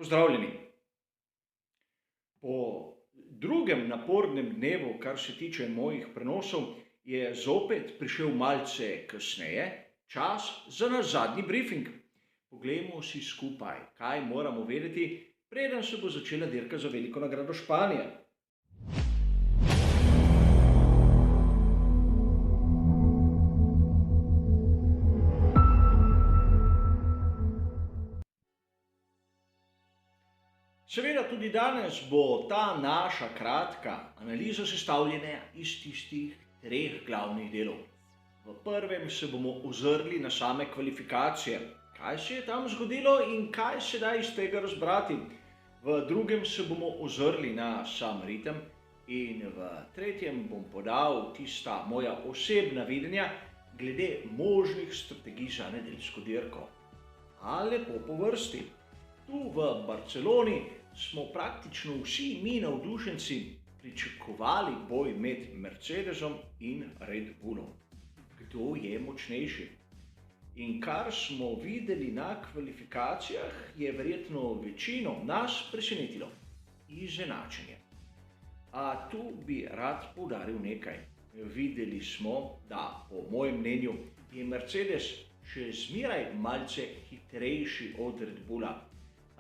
Pozdravljeni. Po drugem napornem dnevu, kar se tiče mojih prenosov, je zopet prišel malce kasneje čas za naš zadnji brifing. Poglejmo si skupaj, kaj moramo vedeti, preden se bo začela dirka za veliko nagrado Španije. Seveda tudi danes bo ta naša kratka analiza sestavljena iz tistih treh glavnih delov. V prvem se bomo ozrli na same kvalifikacije, kaj se je tam zgodilo in kaj se da iz tega razbrati. V drugem se bomo ozrli na sam ritem in v tretjem bom podal tista moja osebna videnja glede možnih strategij za nedeljsko dirko. A lepo po vrsti. Tu v Barceloni smo praktično vsi mi navdušenci pričakovali boj med Mercedesom in Red Bullom. Kdo je močnejši? In kar smo videli na kvalifikacijah, je verjetno večino nas presenetilo. Izenačenje. A tu bi rad poudaril nekaj. Videli smo, da po mojem mnenju je Mercedes še zmeraj malce hitrejši od Red Bulla.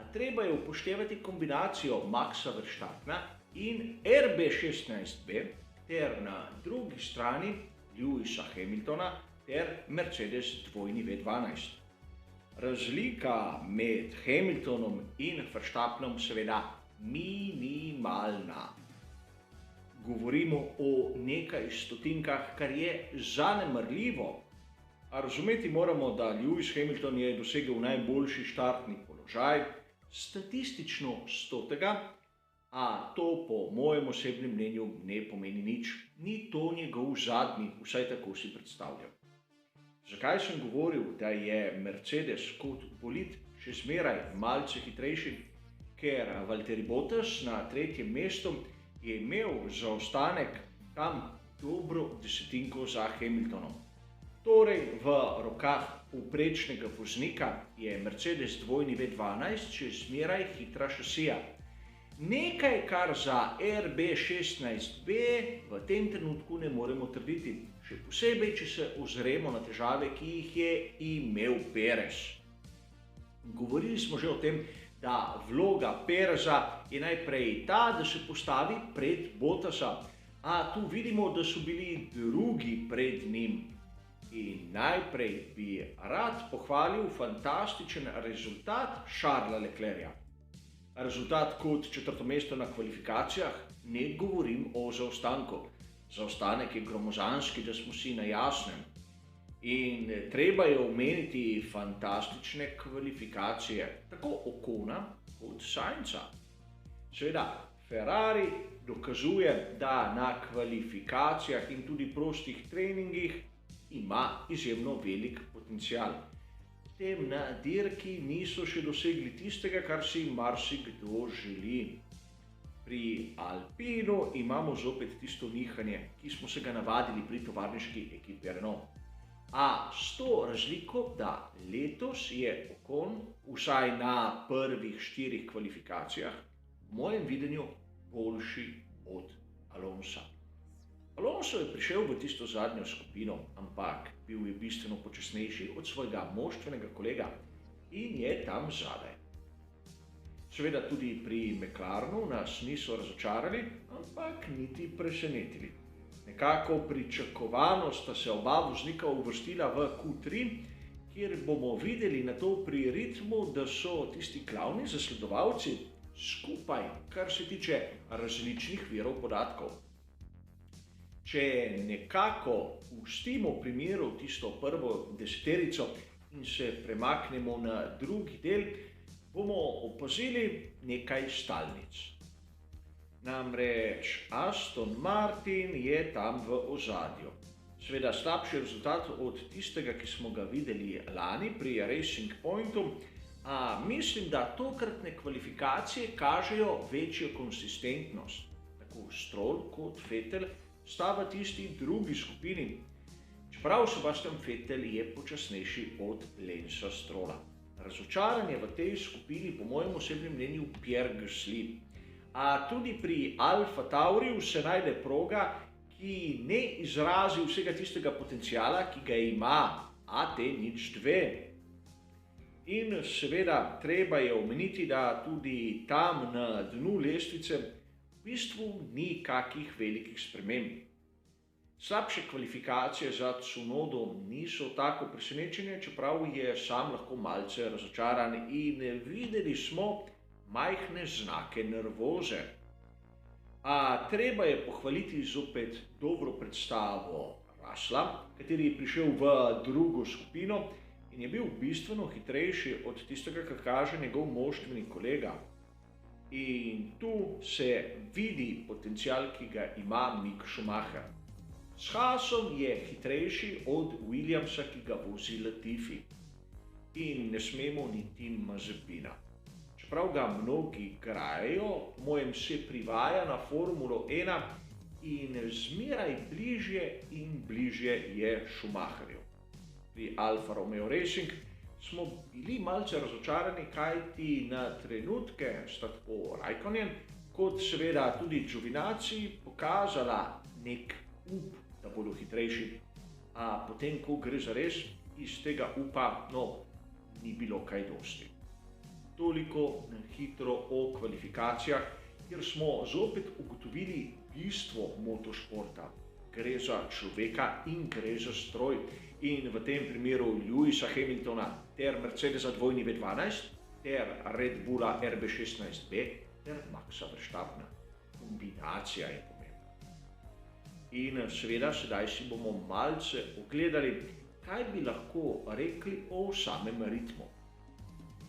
A treba je upoštevati kombinacijo Maxa Verstappena in RB16B ter na drugi strani Lewisa Hamiltona ter Mercedes W12. Razlika med Hamiltonom in Verstappenom seveda minimalna. Govorimo o nekaj stotinkah, kar je zanemarljivo. A razumeti moramo, da Lewis Hamilton je dosegel najboljši štartni položaj, statistično 100, a to po mojem osebnem mnenju ne pomeni nič. Ni to njegov zadnji, vsaj tako si predstavljam. Zakaj sem govoril, da je Mercedes kot bolid še zmeraj malce hitrejši? Ker Valtteri Bottas na tretjem mestu je imel zaostanek tam dobro desetinko za Hamiltonom. Torej v rokah povprečnega voznika je Mercedes W12 še zmeraj hitra šasija. Nekaj, kar za RB16B v tem trenutku ne moremo trditi, še posebej, če se ozremo na težave, ki jih je imel Perez. Govorili smo že o tem, da vloga Pereza je najprej ta, da se postavi pred Bottasa, a tu vidimo, da so bili drugi pred njim. In najprej bi rad pohvalil fantastičen rezultat Charlesa Leclerca. Rezultat kot četrto mesto na kvalifikacijah, ne govorim o zaostanku. Zaostanek je gromozanski, da smo si na jasnem. In treba je omeniti fantastične kvalifikacije, tako Ocona kot Sainza. Seveda, Ferrari dokazuje, da na kvalifikacijah in tudi prostih treningih ima izjemno velik potencial. Tem na dirki niso še dosegli tistega, kar si marsikdo želi. Pri Alpinu imamo zopet tisto nihanje, ki smo se ga navadili pri tovarniški ekipi Renault. A s to razliko, da letos je Ocon vsaj na prvih 4 kvalifikacijah v mojem videnju boljši od Alonsa. Alonso je prišel v tisto zadnjo skupino, ampak bil je bistveno počasnejši od svojega moštvenega kolega in je tam zadaj. Seveda tudi pri McLarenu nas niso razočarali, ampak niti presenetili. Nekako pričakovano sta se oba voznika uvrstila v Q3, kjer bomo videli na to pri ritmu, da so tisti glavni zasledovalci skupaj, kar se tiče različnih virov podatkov. Če nekako pustimo pri miru tisto prvo deseterico in se premaknemo na drugi del, bomo opazili nekaj stalnic. Namreč Aston Martin je tam v ozadju. Seveda slabši rezultat od tistega, ki smo ga videli lani pri Racing Pointu, a mislim, da tokratne kvalifikacije kažejo večjo konsistentnost. Tako Stroll kot Vettel sta v tisti drugi skupini, čeprav Sebastian Vettel je počasnejši od Lensa Strolla. razočaranje v tej skupini, po mojem osebnem mnenju, Pierre Gasly. A tudi pri Alfa Tauriju se najde proga, ki ne izrazi vsega tistega potenciala, ki ga ima AT02. In seveda treba je omeniti, da tudi tam na dnu lestvice v bistvu ni kakih velikih sprememb. Slabše kvalifikacije za Tsunodo niso tako presenečenje, čeprav je sam lahko malce razočaran in videli smo majhne znake nervoze. A treba je pohvaliti zopet dobro predstavo Russella, kateri je prišel v drugo skupino in je bil bistveno hitrejši od tistega, kar kaže njegov moštveni kolega. In tu se vidi potencial, ki ga ima Mick Schumacher. S Haasom je hitrejši od Williamsa, ki ga vozi Latifi. In ne smemo niti Mazepina. Čeprav ga mnogi grajejo, mojem se privaja na Formulo 1 in zmeraj bližje in bližje je Schumacherju. Pri Alfa Romeo Racing smo bili malce razočarani, kajti na trenutke sta tako Raikkonen kot seveda tudi Giovinazzi pokazala nek up, da bodo hitrejši, a potem, ko gre za res, iz tega upa, ni bilo kaj dosti. Toliko na hitro o kvalifikacijah, kjer smo zopet ugotovili bistvo motošporta. Gre za človeka in gre za stroj. In v tem primeru Lewisa Hamiltona ter Mercedesa W12 ter Red Bulla RB16B ter Maxa Verstappena. Kombinacija je pomembna. In seveda sedaj si bomo malce ogledali, kaj bi lahko rekli o samem ritmu.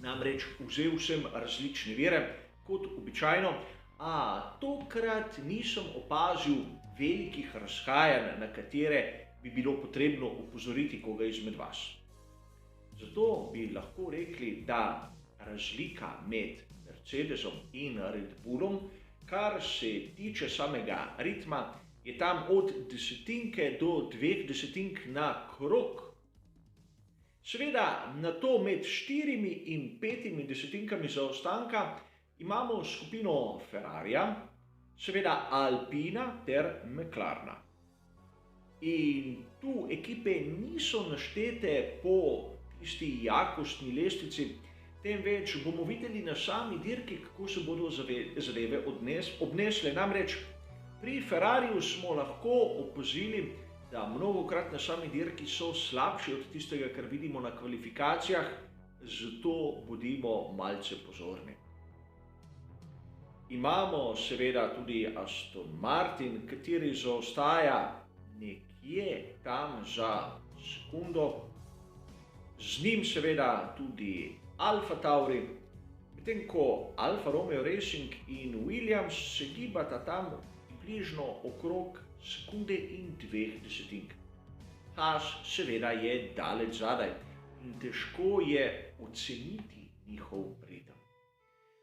Namreč vzel sem različne vire, kot običajno, a tokrat nisem opazil velikih razhajanj, na katere bi bilo potrebno opozoriti koga izmed vas. Zato bi lahko rekli, da razlika med Mercedesom in Red Bullom, kar se tiče samega ritma, je tam od desetinke do 2 desetink na krog. Seveda, na to med 4 in 5 desetinkami zaostanka imamo skupino Ferrarija, seveda Alpina ter McLarena. In tu ekipe niso naštete po tisti jakostni lestvici, temveč bomo videli na sami dirki, kako se bodo zadeve obnesle. Namreč pri Ferrariju smo lahko opazili, da mnogokrat na sami dirki so slabši od tistega, kar vidimo na kvalifikacijah, zato bodimo malce pozorni. Imamo seveda tudi Aston Martin, kateri zaostaja nekje tam za sekundo, z njim seveda tudi Alfa Tauri, medtem ko Alfa Romeo Racing in Williams se gibata tam približno okrog sekunde in 2 desetink. Haas seveda je daleč zadaj in težko je oceniti njihov ritem.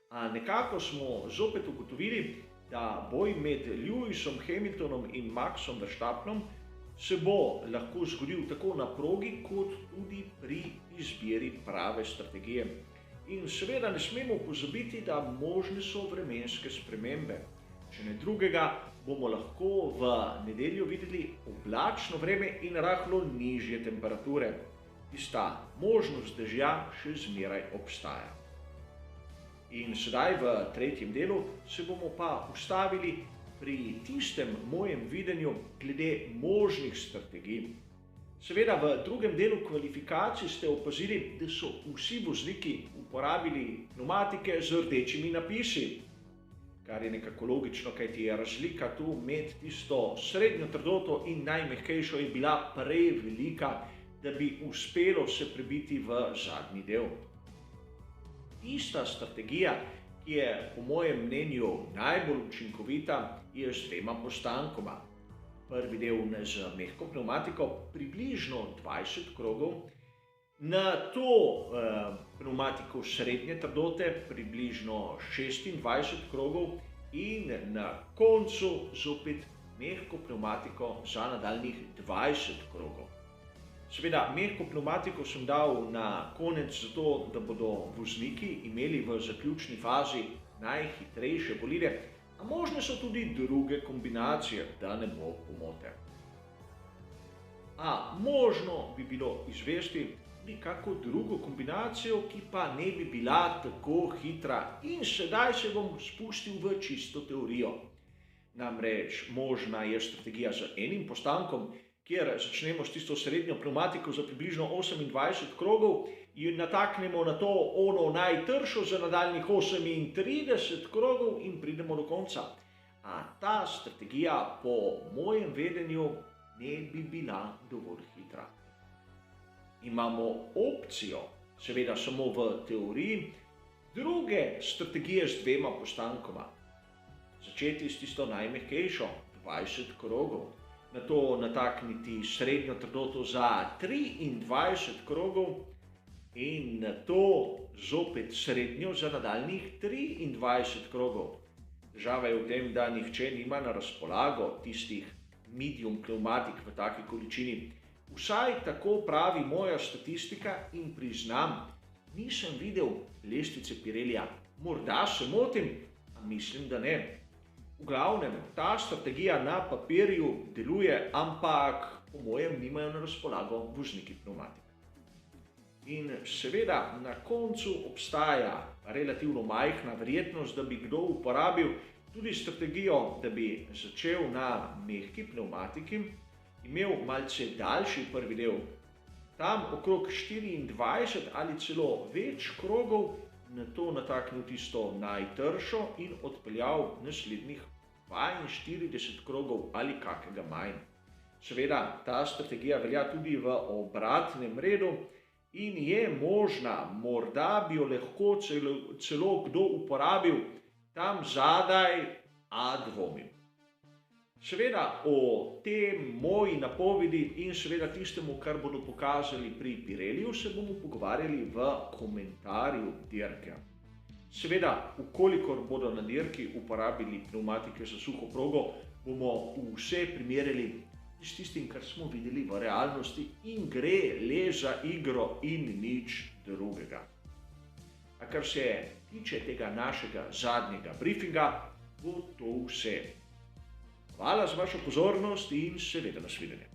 A nekako smo zopet ugotovili, da boj med Lewisom Hamiltonom in Maxom Verstappenom se bo lahko zgodil tako na progi, kot tudi pri izbiri prave strategije. In seveda ne smemo pozabiti, da možne so vremenske spremembe. Če ne drugega, bomo lahko v nedeljo videli oblačno vreme in rahlo nižje temperature. Tista možnost dežja še zmeraj obstaja. In sedaj v tretjem delu se bomo pa ustavili pri tistem mojem videnju glede možnih strategij. Seveda v drugem delu kvalifikacij ste opazili, da so vsi vozniki uporabili pneumatike z rdečimi napisi, kar je nekako logično, kajti razlika tu med tisto srednjo trdoto in najmehkejšo je bila prevelika, da bi uspelo se prebiti v zadnji del. Tista strategija, ki je po mojem mnenju najbolj učinkovita, je s 2 postankoma. Prvi del z mehko pneumatiko, približno 20 krogov, na to pneumatiko srednje trdote, približno 26 krogov in na koncu zopet mehko pneumatiko za nadaljnjih 20 krogov. Seveda, mehko pnevmatiko sem dal na konec zato, da bodo vozniki imeli v zaključni fazi najhitrejše bolide, a možne so tudi druge kombinacije, da ne bo pomote. A možno bi bilo izvesti tudi kako drugo kombinacijo, ki pa ne bi bila tako hitra, in sedaj se bom spustil v čisto teorijo. Namreč možna je strategija z enim postankom, kjer začnemo s tisto srednjo pnevmatiko za približno 28 krogov in nataknemo na to ono najtršo za nadaljnjih 38 krogov in pridemo do konca. A ta strategija po mojem vedenju ne bi bila dovolj hitra. Imamo opcijo, seveda samo v teoriji, druge strategije z dvema postankoma. Začeti s tisto najmehkejšo, 20 krogov, nato natakniti srednjo trdoto za 23 krogov in nato zopet srednjo za nadaljnjih 23 krogov. Težava je v tem, da nihče nima na razpolago tistih medium pnevmatik v taki količini. Vsaj tako pravi moja statistika in priznam, nisem videl lestvice Pirellija. Morda se motim, a mislim, da ne. V glavnem, ta strategija na papirju deluje, ampak po mojem nimajo na razpolago vozniki pnevmatik. In seveda na koncu obstaja relativno majhna verjetnost, da bi kdo uporabil tudi strategijo, da bi začel na mehki pnevmatiki, imel malce daljši prvi del, tam okrog 24 ali celo več krogov, nato nataknil tisto najtršo in odpeljal naslednjih 42 krogov ali kakega manj. Seveda, ta strategija velja tudi v obratnem redu in je možna, morda bi jo lahko celo kdo uporabil tam zadaj, a dvomim. Seveda o tem moji napovedi in seveda tistemu, kar bodo pokazali pri Pirelliju, se bomo pogovarjali v komentarju dirke. Seveda, ukolikor bodo na dirki uporabili pnevmatike za suho progo, bomo vse primerjali s tistim, kar smo videli v realnosti in gre le za igro in nič drugega. A kar se tiče tega našega zadnjega briefinga, bo to vse. Hvala za vašo pozornost in seveda nasvidenje.